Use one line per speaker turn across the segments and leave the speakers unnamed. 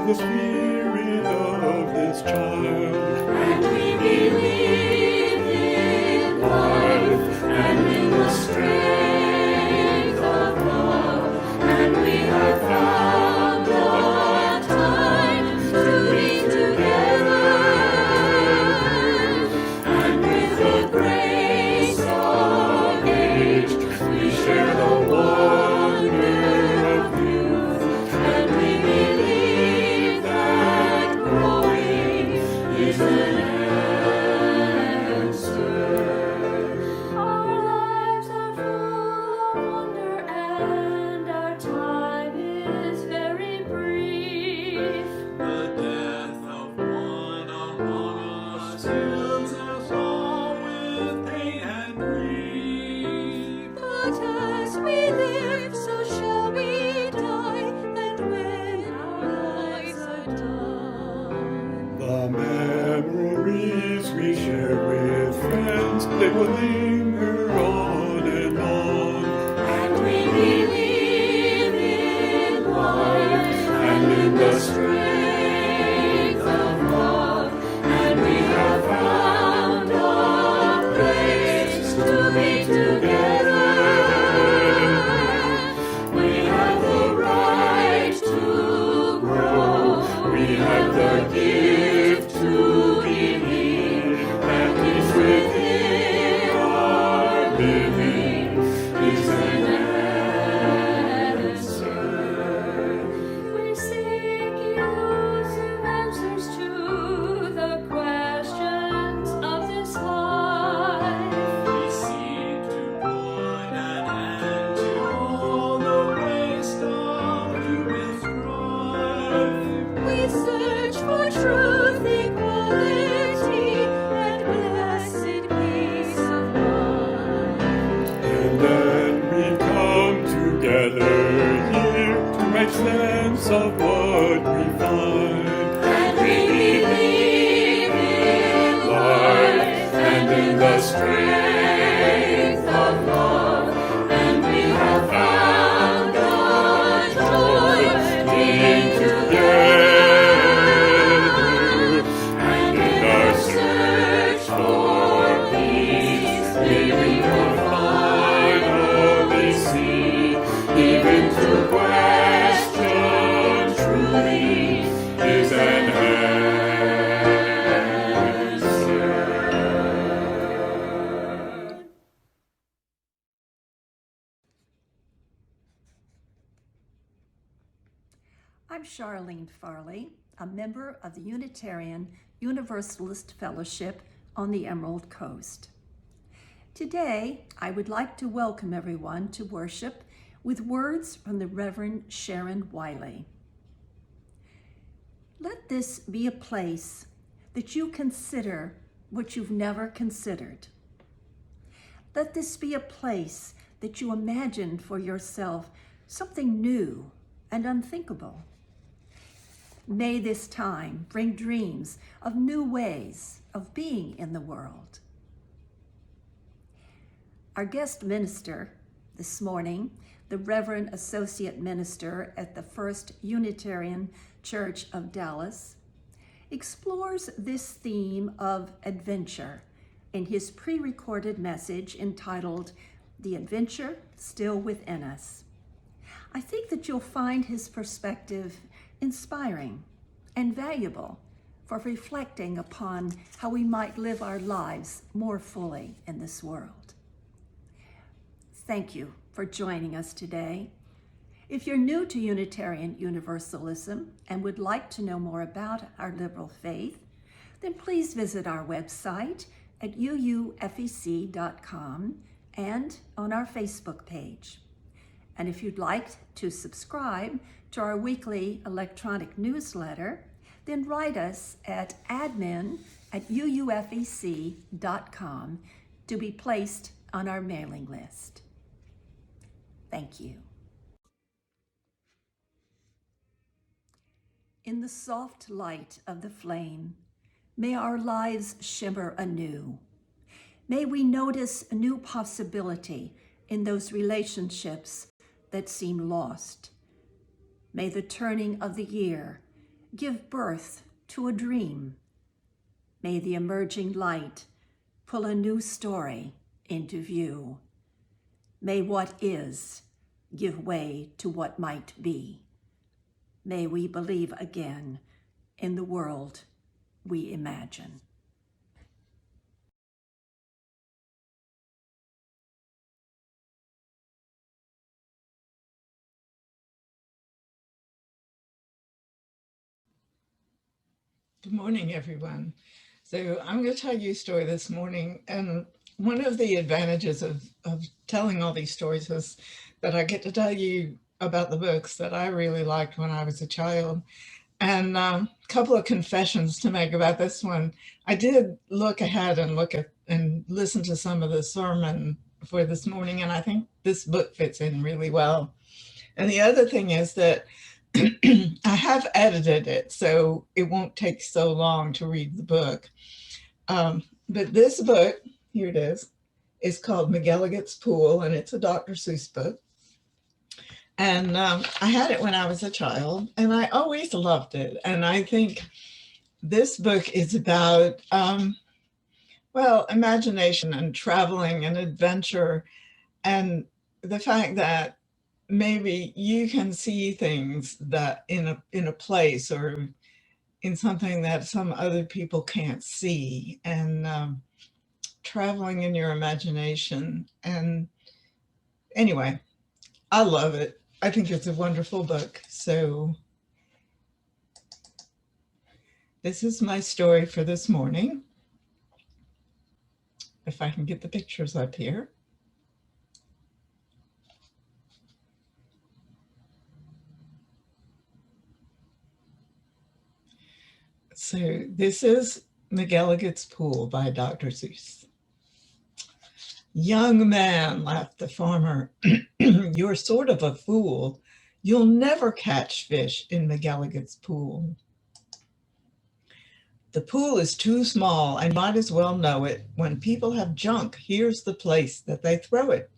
the spirit of this child.
And we believe in life and in the strength of love, and we have found the time to be together, and with the grace of age we share the wonder of youth, and we believe that growing is an answer. Our lives are full of wonder and our time is very brief.
The death of one among us fills us all with pain and grief.
But as we live, so shall we die, and when our lives are done,
The memories we share with friends, they will linger on and on.
and we believe in life and in the strength of love, and we have found a place to be together. We have the right to grow. We have the gift to believe that is within our living is an answer. We seek elusive answers to the questions of this life.
We seek to put an end to all the waste of human strife.
We search for truth, equality, and blessed peace of mind.
And then we come together here to make sense of what we find.
And we believe in life and in the strength of love, and we have found the joy of being together. And in our search for peace, may we finally see, even to question truly is an answer.
I'm Charlene Farley, a member of the Unitarian Universalist Fellowship on the Emerald Coast. Today, I would like to welcome everyone to worship with words from the Reverend Sharon Wiley. Let this be a place that you consider what you've never considered. Let this be a place that you imagine for yourself something new and unthinkable. May this time bring dreams of new ways of being in the world. Our guest minister this morning, the Reverend Associate Minister at the First Unitarian Church of Dallas, explores this theme of adventure in his pre-recorded message entitled, "The Adventure Still Within Us." I think that you'll find his perspective inspiring and valuable for reflecting upon how we might live our lives more fully in this world. Thank you for joining us today. If you're new to Unitarian Universalism and would like to know more about our liberal faith, then please visit our website at uufec.com and on our Facebook page. And if you'd like to subscribe to our weekly electronic newsletter, then write us at admin@uufec.com to be placed on our mailing list. Thank you. In the soft light of the flame, may our lives shimmer anew. May we notice a new possibility in those relationships that seem lost. May the turning of the year give birth to a dream. May the emerging light pull a new story into view. May what is give way to what might be. May we believe again in the world we imagine.
Good morning, everyone. So I'm going to tell you a story this morning. And one of the advantages of telling all these stories is that I get to tell you about the books that I really liked when I was a child. And a couple of confessions to make about this one. I did look ahead and look at and listen to some of the sermon for this morning, and I think this book fits in really well. And the other thing is that I have edited it, so it won't take so long to read the book. But this book, here it is called McElligot's Pool, and it's a Dr. Seuss book. And I had it when I was a child, and I always loved it. And I think this book is about, well, imagination and traveling and adventure, and the fact that maybe you can see things that in a place or in something that some other people can't see, and traveling in your imagination. And anyway, I love it. I think it's a wonderful book. So this is my story for this morning. If I can get the pictures up here. So this is McElligot's Pool by Dr. Seuss. Young man, laughed the farmer, you're sort of a fool. You'll never catch fish in McElligot's pool. The pool is too small and might as well know it. When people have junk, here's the place that they throw it.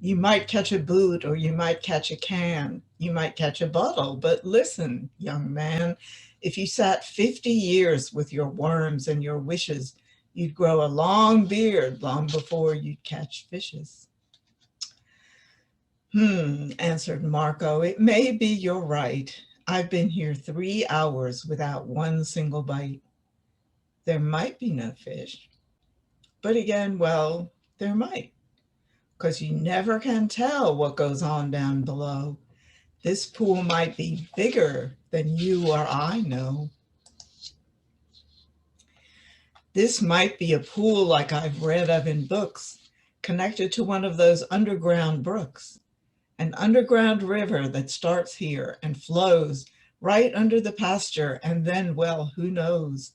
You might catch a boot or you might catch a can. You might catch a bottle, but listen, young man, if you sat 50 years with your worms and your wishes, you'd grow a long beard long before you'd catch fishes. Answered Marco, it may be you're right. I've been here 3 hours without one single bite. There might be no fish. But again, well, there might, because you never can tell what goes on down below. This pool might be bigger than you or I know. This might be a pool like I've read of in books, connected to one of those underground brooks, an underground river that starts here and flows right under the pasture, and then, well, who knows?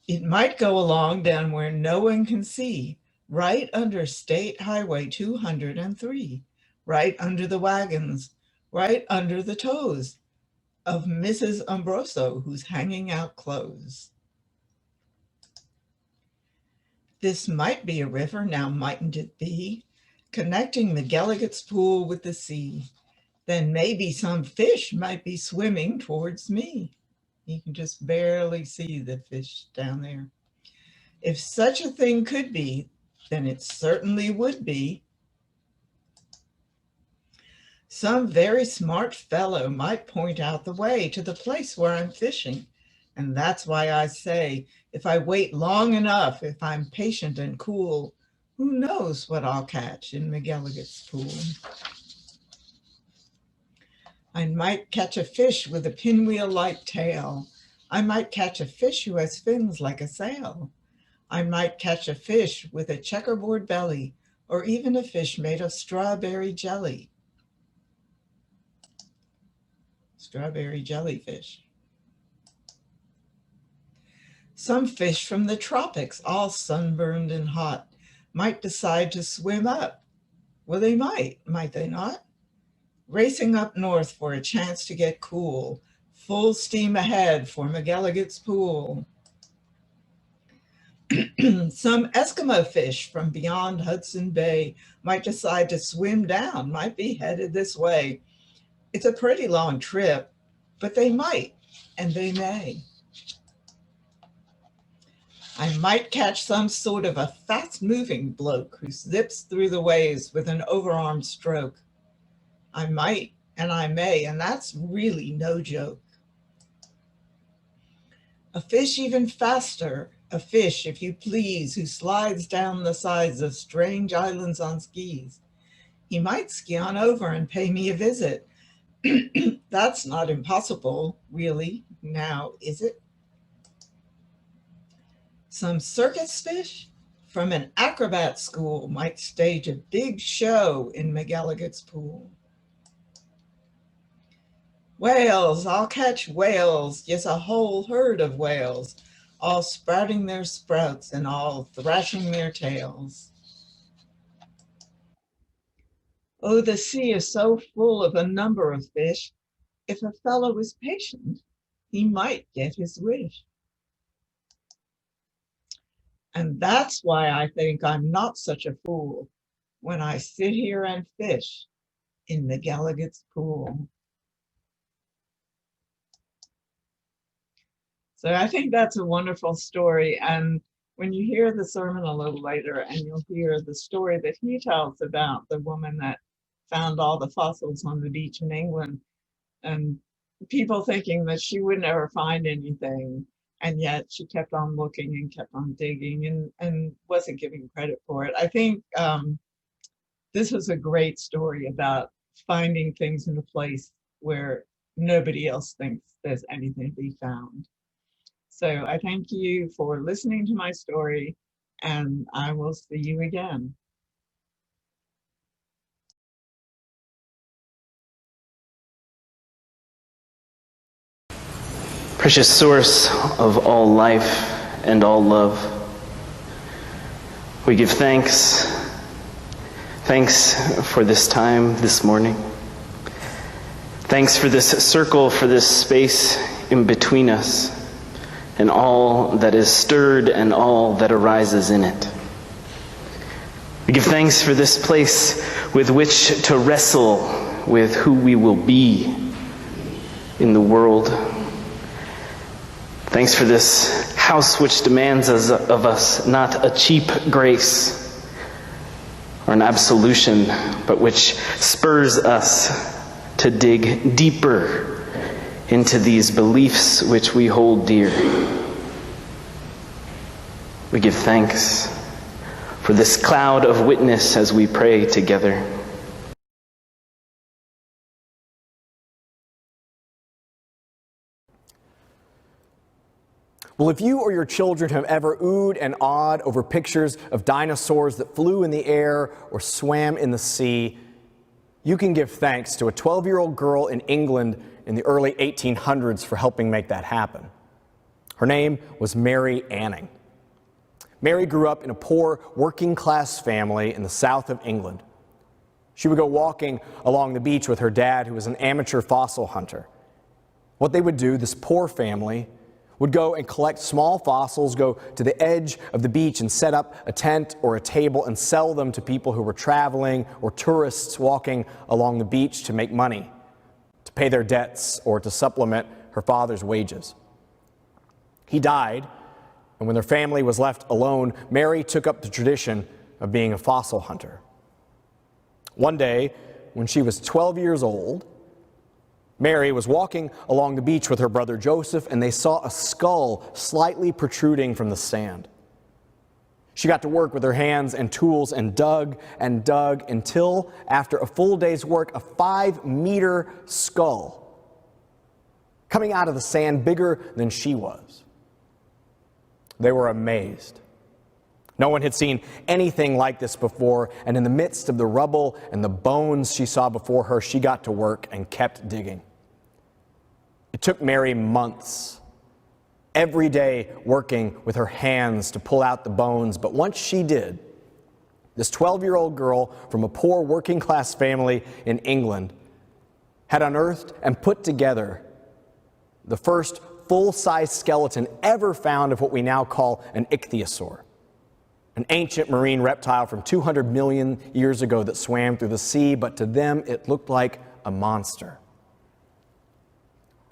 It might go along down where no one can see, right under State Highway 203, right under the wagons, right under the toes of Mrs. Umbroso, who's hanging out clothes. This might be a river, now mightn't it be, connecting McElligot's Pool with the sea. Then maybe some fish might be swimming towards me. You can just barely see the fish down there. If such a thing could be, then it certainly would be. Some very smart fellow might point out the way to the place where I'm fishing. And that's why I say, if I wait long enough, if I'm patient and cool, who knows what I'll catch in McElligot's Pool. I might catch a fish with a pinwheel-like tail. I might catch a fish who has fins like a sail. I might catch a fish with a checkerboard belly, or even a fish made of strawberry jelly. Strawberry jellyfish. Some fish from the tropics, all sunburned and hot, might decide to swim up. Well, they might they not? Racing up north for a chance to get cool, full steam ahead for McElligot's Pool. Some Eskimo fish from beyond Hudson Bay might decide to swim down, might be headed this way. It's a pretty long trip, but they might, and they may. I might catch some sort of a fast-moving bloke who zips through the waves with an overarm stroke. I might, and I may, and that's really no joke. A fish even faster, a fish, if you please, who slides down the sides of strange islands on skis. He might ski on over and pay me a visit. That's not impossible, really, now, is it? Some circus fish from an acrobat school might stage a big show in McElligot's pool. Whales, I'll catch whales, yes, a whole herd of whales, all sprouting their sprouts and all thrashing their tails. Oh, the sea is so full of a number of fish. If a fellow was patient, he might get his wish. And that's why I think I'm not such a fool when I sit here and fish in McElligot's pool. So I think that's a wonderful story. And when you hear the sermon a little later and you'll hear the story that he tells about the woman that found all the fossils on the beach in England, and people thinking that she would never find anything, and yet she kept on looking and kept on digging and wasn't giving credit for it. I think this was a great story about finding things in a place where nobody else thinks there's anything to be found. So I thank you for listening to my story, and I will see you again.
Precious source of all life and all love, we give thanks for this time this morning. Thanks for this circle, for this space in between us, and all that is stirred and all that arises in it. We give thanks for this place with which to wrestle with who we will be in the world. Thanks for this house which demands of us not a cheap grace or an absolution, but which spurs us to dig deeper into these beliefs which we hold dear. We give thanks for this cloud of witness as we pray together.
Well, if you or your children have ever oohed and awed over pictures of dinosaurs that flew in the air or swam in the sea, you can give thanks to a 12-year-old girl in England in the early 1800s for helping make that happen. Her name was Mary Anning. Mary grew up in a poor working-class family in the south of England. She would go walking along the beach with her dad, who was an amateur fossil hunter. What they would do, this poor family, would go and collect small fossils, go to the edge of the beach and set up a tent or a table and sell them to people who were traveling or tourists walking along the beach to make money, to pay their debts or to supplement her father's wages. He died, and when their family was left alone, Mary took up the tradition of being a fossil hunter. One day, when she was 12 years old, Mary was walking along the beach with her brother Joseph, and they saw a skull slightly protruding from the sand. She got to work with her hands and tools and dug until, after a full day's work, a 5-meter skull coming out of the sand, bigger than she was. They were amazed. No one had seen anything like this before, and in the midst of the rubble and the bones she saw before her, she got to work and kept digging. It took Mary months, every day working with her hands to pull out the bones, but once she did, this 12-year-old girl from a poor working-class family in England had unearthed and put together the first full-size skeleton ever found of what we now call an ichthyosaur, an ancient marine reptile from 200 million years ago that swam through the sea, but to them it looked like a monster.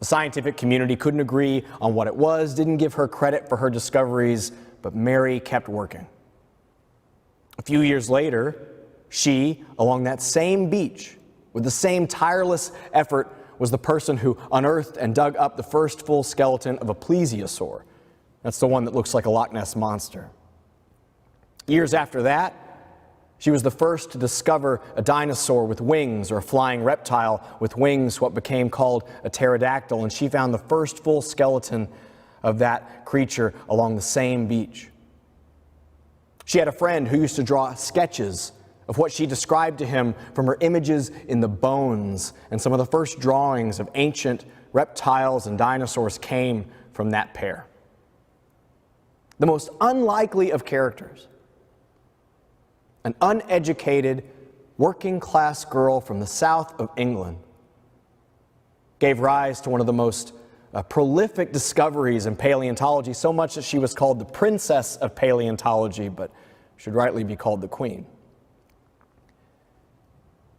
The scientific community couldn't agree on what it was, didn't give her credit for her discoveries, but Mary kept working. A few years later, she, along that same beach, with the same tireless effort, was the person who unearthed and dug up the first full skeleton of a plesiosaur. That's the one that looks like a Loch Ness monster. Years after that, she was the first to discover a dinosaur with wings, or a flying reptile with wings, what became called a pterodactyl, and she found the first full skeleton of that creature along the same beach. She had a friend who used to draw sketches of what she described to him from her images in the bones, and some of the first drawings of ancient reptiles and dinosaurs came from that pair. The most unlikely of characters, an uneducated, working-class girl from the south of England, gave rise to one of the most prolific discoveries in paleontology, so much that she was called the princess of paleontology, but should rightly be called the queen.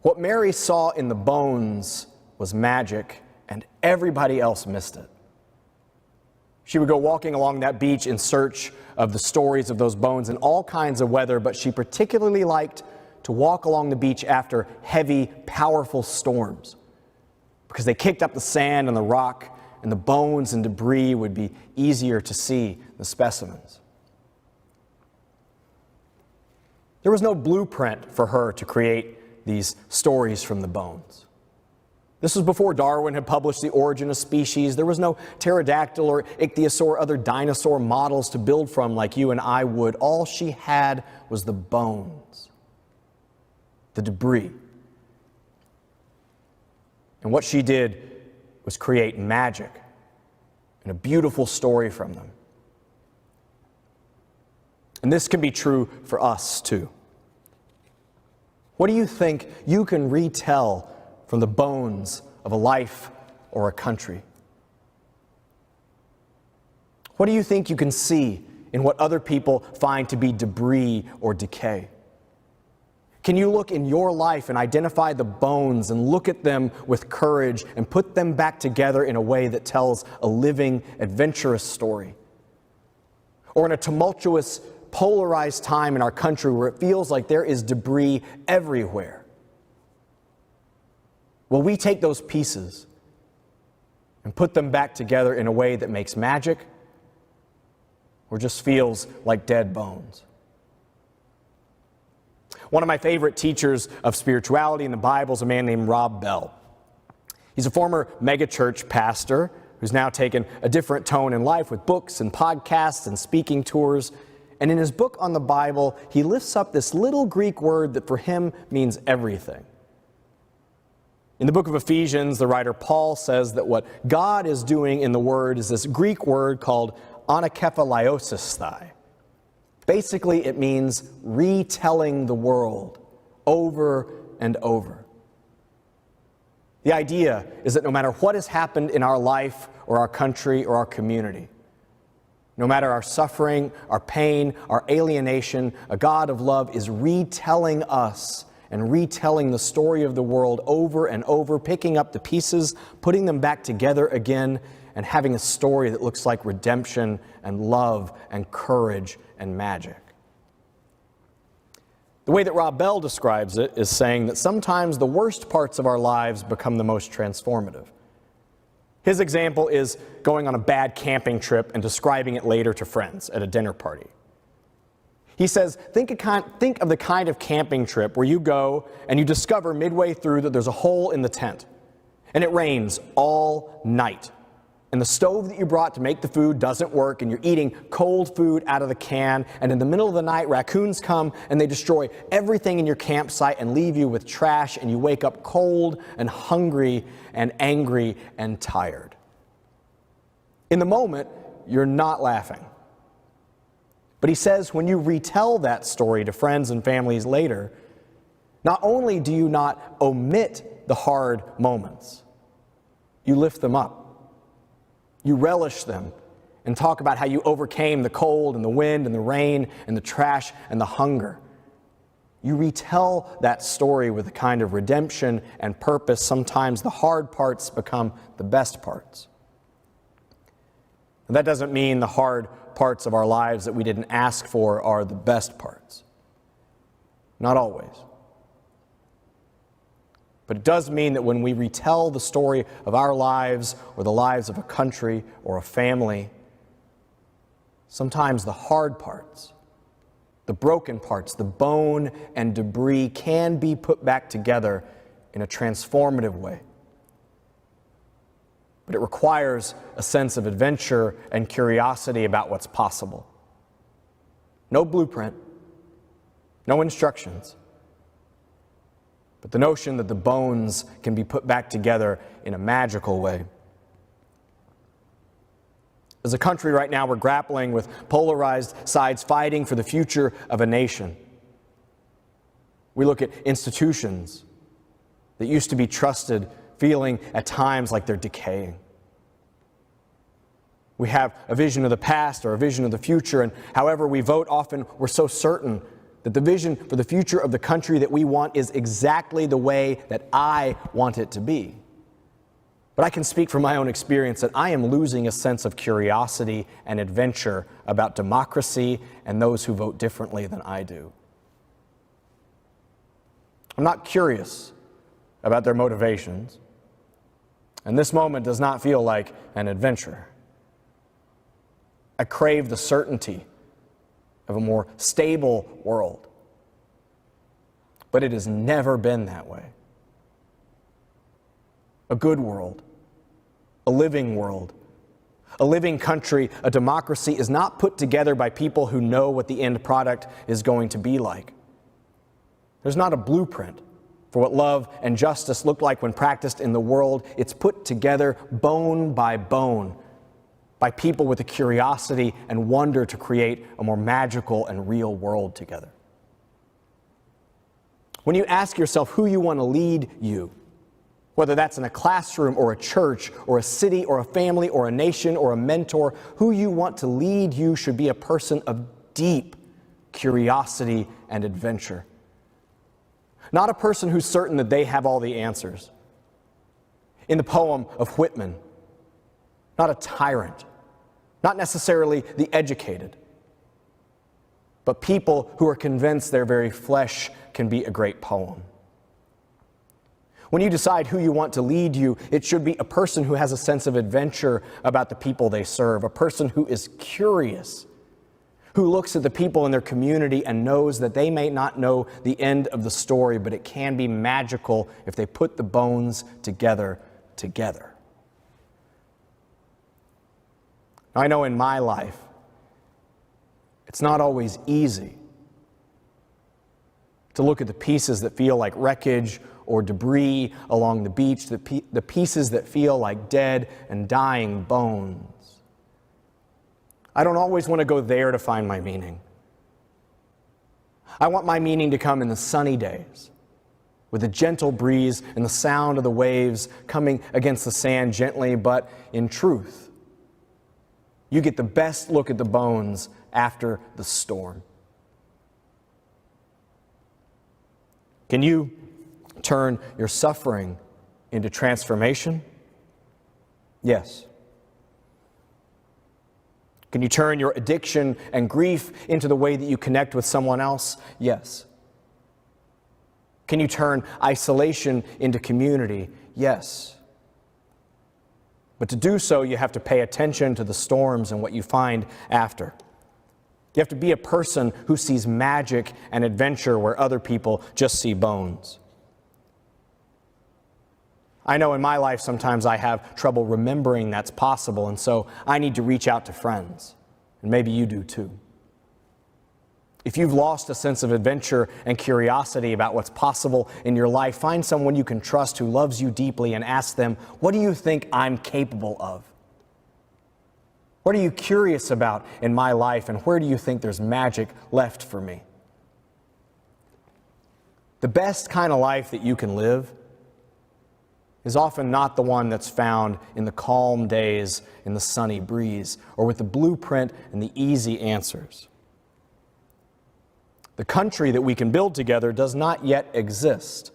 What Mary saw in the bones was magic, and everybody else missed it. She would go walking along that beach in search of the stories of those bones in all kinds of weather, but she particularly liked to walk along the beach after heavy, powerful storms, because they kicked up the sand and the rock, and the bones and debris would be easier to see the specimens. There was no blueprint for her to create these stories from the bones. This was before Darwin had published The Origin of Species. There was no pterodactyl or ichthyosaur or other dinosaur models to build from like you and I would. All she had was the bones, the debris. And what she did was create magic and a beautiful story from them. And this can be true for us too. What do you think you can retell from the bones of a life or a country? What do you think you can see in what other people find to be debris or decay? Can you look in your life and identify the bones and look at them with courage and put them back together in a way that tells a living, adventurous story? Or in a tumultuous, polarized time in our country where it feels like there is debris everywhere, will we take those pieces and put them back together in a way that makes magic or just feels like dead bones? One of my favorite teachers of spirituality in the Bible is a man named Rob Bell. He's a former megachurch pastor who's now taken a different tone in life with books and podcasts and speaking tours. And in his book on the Bible, he lifts up this little Greek word that for him means everything. In the book of Ephesians, the writer Paul says that what God is doing in the word is this Greek word called anakephalaiosis. Basically, it means retelling the world over and over. The idea is that no matter what has happened in our life or our country or our community, no matter our suffering, our pain, our alienation, a God of love is retelling us and retelling the story of the world over and over, picking up the pieces, putting them back together again, and having a story that looks like redemption and love and courage and magic. The way that Rob Bell describes it is saying that sometimes the worst parts of our lives become the most transformative. His example is going on a bad camping trip and describing it later to friends at a dinner party. He says, think of the kind of camping trip where you go and you discover midway through that there's a hole in the tent, and it rains all night, and the stove that you brought to make the food doesn't work, and you're eating cold food out of the can, and in the middle of the night, raccoons come and they destroy everything in your campsite and leave you with trash, and you wake up cold and hungry and angry and tired. In the moment, you're not laughing. But he says when you retell that story to friends and families later, not only do you not omit the hard moments, you lift them up. You relish them and talk about how you overcame the cold and the wind and the rain and the trash and the hunger. You retell that story with a kind of redemption and purpose. Sometimes the hard parts become the best parts. And that doesn't mean the hard parts of our lives that we didn't ask for are the best parts. Not always. But it does mean that when we retell the story of our lives or the lives of a country or a family, sometimes the hard parts, the broken parts, the bone and debris can be put back together in a transformative way. But it requires a sense of adventure and curiosity about what's possible. No blueprint, no instructions, but the notion that the bones can be put back together in a magical way. As a country right now, we're grappling with polarized sides fighting for the future of a nation. We look at institutions that used to be trusted, feeling at times like they're decaying. We have a vision of the past or a vision of the future, and however we vote, often we're so certain that the vision for the future of the country that we want is exactly the way that I want it to be. But I can speak from my own experience that I am losing a sense of curiosity and adventure about democracy and those who vote differently than I do. I'm not curious about their motivations, and this moment does not feel like an adventure. I crave the certainty of a more stable world, but it has never been that way. A good world, a living world, a living country, a democracy is not put together by people who know what the end product is going to be like. There's not a blueprint for what love and justice look like when practiced in the world. It's put together bone by bone by people with a curiosity and wonder to create a more magical and real world together. When you ask yourself who you want to lead you, whether that's in a classroom or a church or a city or a family or a nation or a mentor, who you want to lead you should be a person of deep curiosity and adventure. Not a person who's certain that they have all the answers. In the poem of Whitman, not a tyrant, not necessarily the educated, but people who are convinced their very flesh can be a great poem. When you decide who you want to lead you, it should be a person who has a sense of adventure about the people they serve, a person who is curious, who looks at the people in their community and knows that they may not know the end of the story, but it can be magical if they put the bones together. Now, I know in my life, it's not always easy to look at the pieces that feel like wreckage or debris along the beach, the pieces that feel like dead and dying bones. I don't always want to go there to find my meaning. I want my meaning to come in the sunny days, with the gentle breeze and the sound of the waves coming against the sand gently, but in truth, you get the best look at the bones after the storm. Can you turn your suffering into transformation? Yes. Can you turn your addiction and grief into the way that you connect with someone else? Yes. Can you turn isolation into community? Yes. But to do so, you have to pay attention to the storms and what you find after. You have to be a person who sees magic and adventure where other people just see bones. I know in my life sometimes I have trouble remembering that's possible, and so I need to reach out to friends, and maybe you do too. If you've lost a sense of adventure and curiosity about what's possible in your life, find someone you can trust who loves you deeply and ask them, what do you think I'm capable of? What are you curious about in my life, and where do you think there's magic left for me? The best kind of life that you can live is often not the one that's found in the calm days, in the sunny breeze, or with the blueprint and the easy answers. The country that we can build together does not yet exist.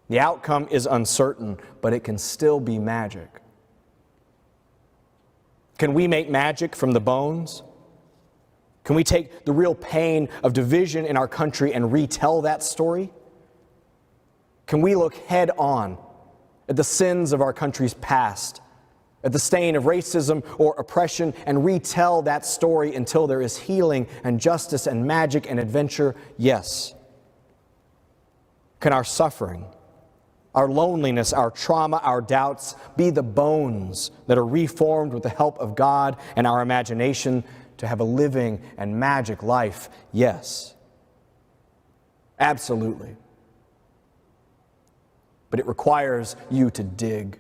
The outcome is uncertain, but it can still be magic. Can we make magic from the bones? Can we take the real pain of division in our country and retell that story? Can we look head on at the sins of our country's past, at the stain of racism or oppression, and retell that story until there is healing and justice and magic and adventure? Yes. Can our suffering, our loneliness, our trauma, our doubts be the bones that are reformed with the help of God and our imagination to have a living and magic life? Yes. Absolutely. But it requires you to dig,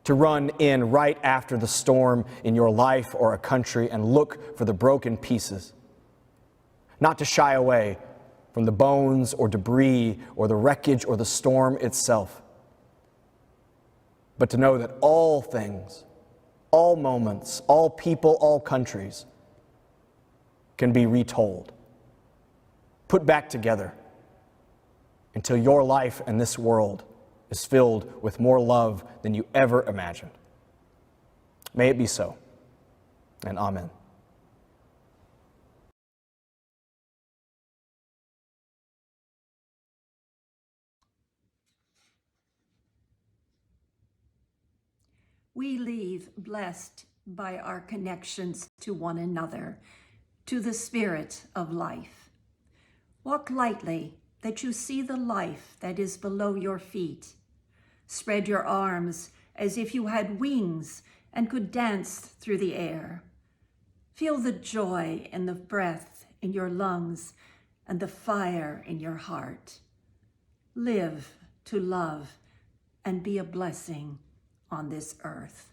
to run in right after the storm in your life or a country and look for the broken pieces, not to shy away from the bones or debris or the wreckage or the storm itself, but to know that all things, all moments, all people, all countries can be retold, put back together until your life and this world is filled with more love than you ever imagined. May it be so, and amen.
We leave blessed by our connections to one another, to the Spirit of life. Walk lightly, that you see the life that is below your feet. Spread your arms as if you had wings and could dance through the air. Feel the joy and the breath in your lungs and the fire in your heart. Live to love and be a blessing on this earth.